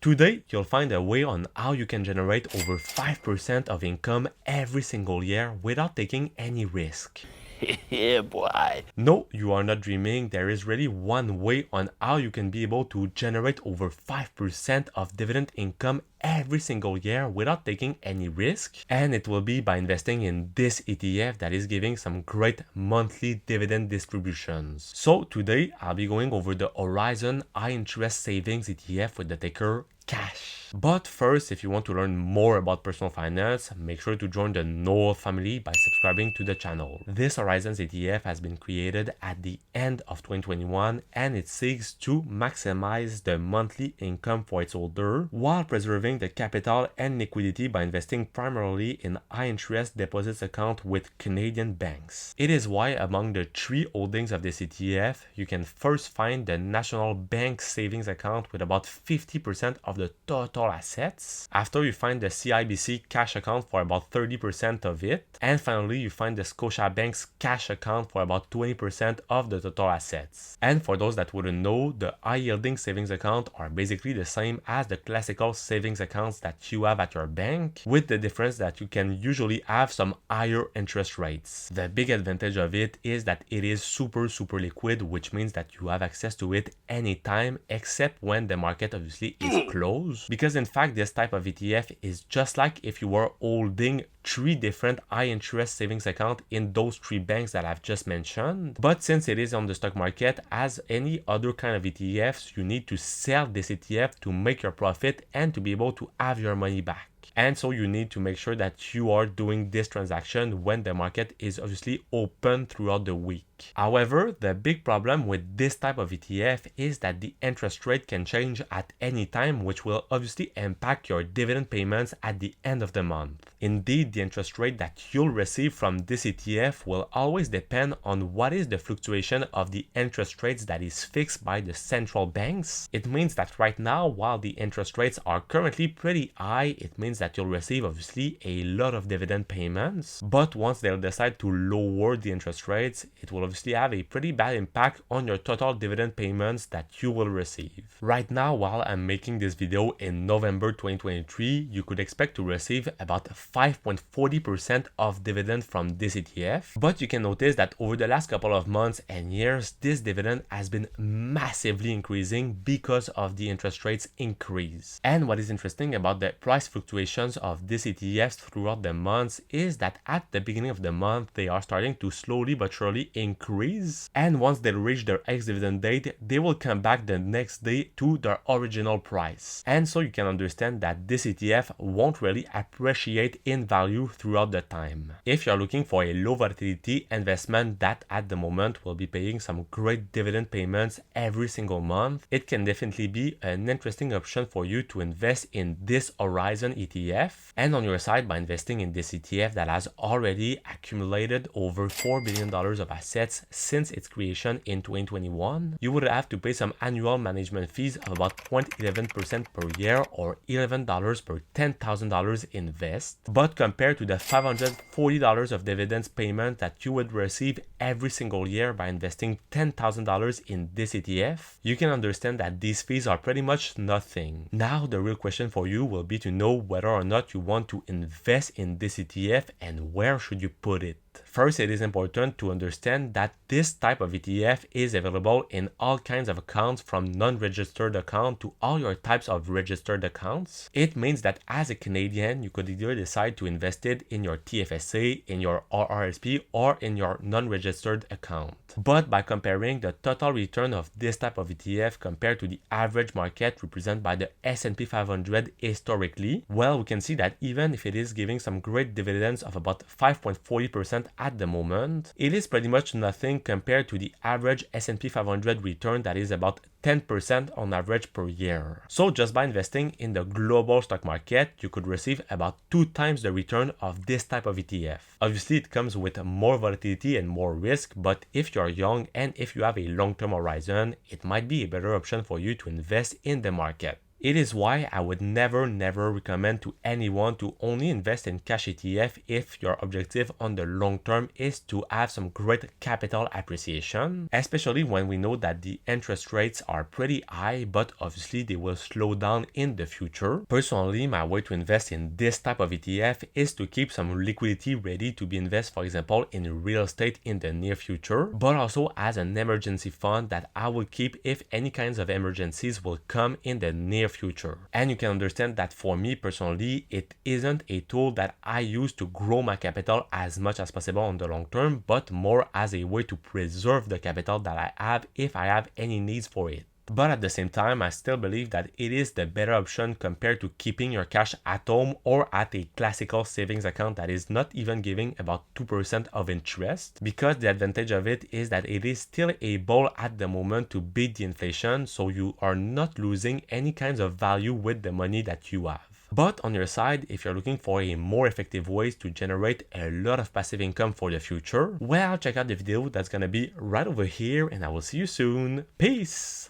Today, you'll find a way on how you can generate over 5% of income every single year without taking any risk. Yeah, boy. No, you are not dreaming. There is really one way on how you can be able to generate over 5% of dividend income every single year without taking any risk. And it will be by investing in this ETF that is giving some great monthly dividend distributions. So today, I'll be going over the Horizon High Interest Savings ETF with the ticker cash. But first, if you want to learn more about personal finance, make sure to join the Noel family by subscribing to the channel. This Horizons ETF has been created at the end of 2021 and it seeks to maximize the monthly income for its holder while preserving the capital and liquidity by investing primarily in high interest deposits account with Canadian banks. It is why among the three holdings of this ETF, you can first find the National Bank Savings Account with about 50% of the total assets. After, you find the CIBC cash account for about 30% of it. And finally, you find the Scotiabank's cash account for about 20% of the total assets. And for those that wouldn't know, the high yielding savings account are basically the same as the classical savings accounts that you have at your bank, with the difference that you can usually have some higher interest rates. The big advantage of it is that it is super liquid, which means that you have access to it anytime except when the market obviously is closed. Because in fact, this type of ETF is just like if you were holding three different high interest savings accounts in those three banks that I've just mentioned. But since it is on the stock market, as any other kind of ETFs, you need to sell this ETF to make your profit and to be able to have your money back. And so you need to make sure that you are doing this transaction when the market is obviously open throughout the week. However, the big problem with this type of ETF is that the interest rate can change at any time, which will obviously impact your dividend payments at the end of the month. Indeed, the interest rate that you'll receive from this ETF will always depend on what is the fluctuation of the interest rates that is fixed by the central banks. It means that right now, while the interest rates are currently pretty high, it means that you'll receive obviously a lot of dividend payments. But once they'll decide to lower the interest rates, it will obviously have a pretty bad impact on your total dividend payments that you will receive. Right now, while I'm making this video in November 2023, you could expect to receive about 5.40% of dividend from this ETF. But you can notice that over the last couple of months and years, this dividend has been massively increasing because of the interest rates increase. And what is interesting about the price fluctuations of this ETFs throughout the months is that at the beginning of the month, they are starting to slowly but surely increase. And once they reach their ex-dividend date, they will come back the next day to their original price. And so you can understand that this ETF won't really appreciate in value throughout the time. If you're looking for a low volatility investment that at the moment will be paying some great dividend payments every single month, it can definitely be an interesting option for you to invest in this Horizon ETF. And on your side, by investing in this ETF that has already accumulated over $4 billion of assets since its creation in 2021, you would have to pay some annual management fees of about 0.11% per year or $11 per $10,000 invest. But compared to the $540 of dividends payment that you would receive every single year by investing $10,000 in this ETF, you can understand that these fees are pretty much nothing. Now, the real question for you will be to know whether or not you want to invest in this ETF and where should you put it. First, it is important to understand that this type of ETF is available in all kinds of accounts, from non-registered account to all your types of registered accounts. It means that as a Canadian, you could either decide to invest it in your TFSA, in your RRSP, or in your non-registered account. But by comparing the total return of this type of ETF compared to the average market represented by the S&P 500 historically, well, we can see that even if it is giving some great dividends of about 5.40% at the moment, it is pretty much nothing compared to the average S&P 500 return that is about 10% on average per year. So just by investing in the global stock market, you could receive about 2 times the return of this type of ETF. Obviously, it comes with more volatility and more risk, but if you're young and if you have a long-term horizon, it might be a better option for you to invest in the market. It is why I would never recommend to anyone to only invest in cash ETF if your objective on the long term is to have some great capital appreciation, especially when we know that the interest rates are pretty high, but obviously they will slow down in the future. Personally, my way to invest in this type of ETF is to keep some liquidity ready to be invested, for example, in real estate in the near future, but also as an emergency fund that I will keep if any kinds of emergencies will come in the near future. And you can understand that for me personally, it isn't a tool that I use to grow my capital as much as possible on the long term, but more as a way to preserve the capital that I have if I have any needs for it. But at the same time, I still believe that it is the better option compared to keeping your cash at home or at a classical savings account that is not even giving about 2% of interest, because the advantage of it is that it is still able at the moment to beat the inflation, so you are not losing any kinds of value with the money that you have. But on your side, if you're looking for a more effective ways to generate a lot of passive income for the future, well, check out the video that's gonna be right over here, and I will see you soon. Peace!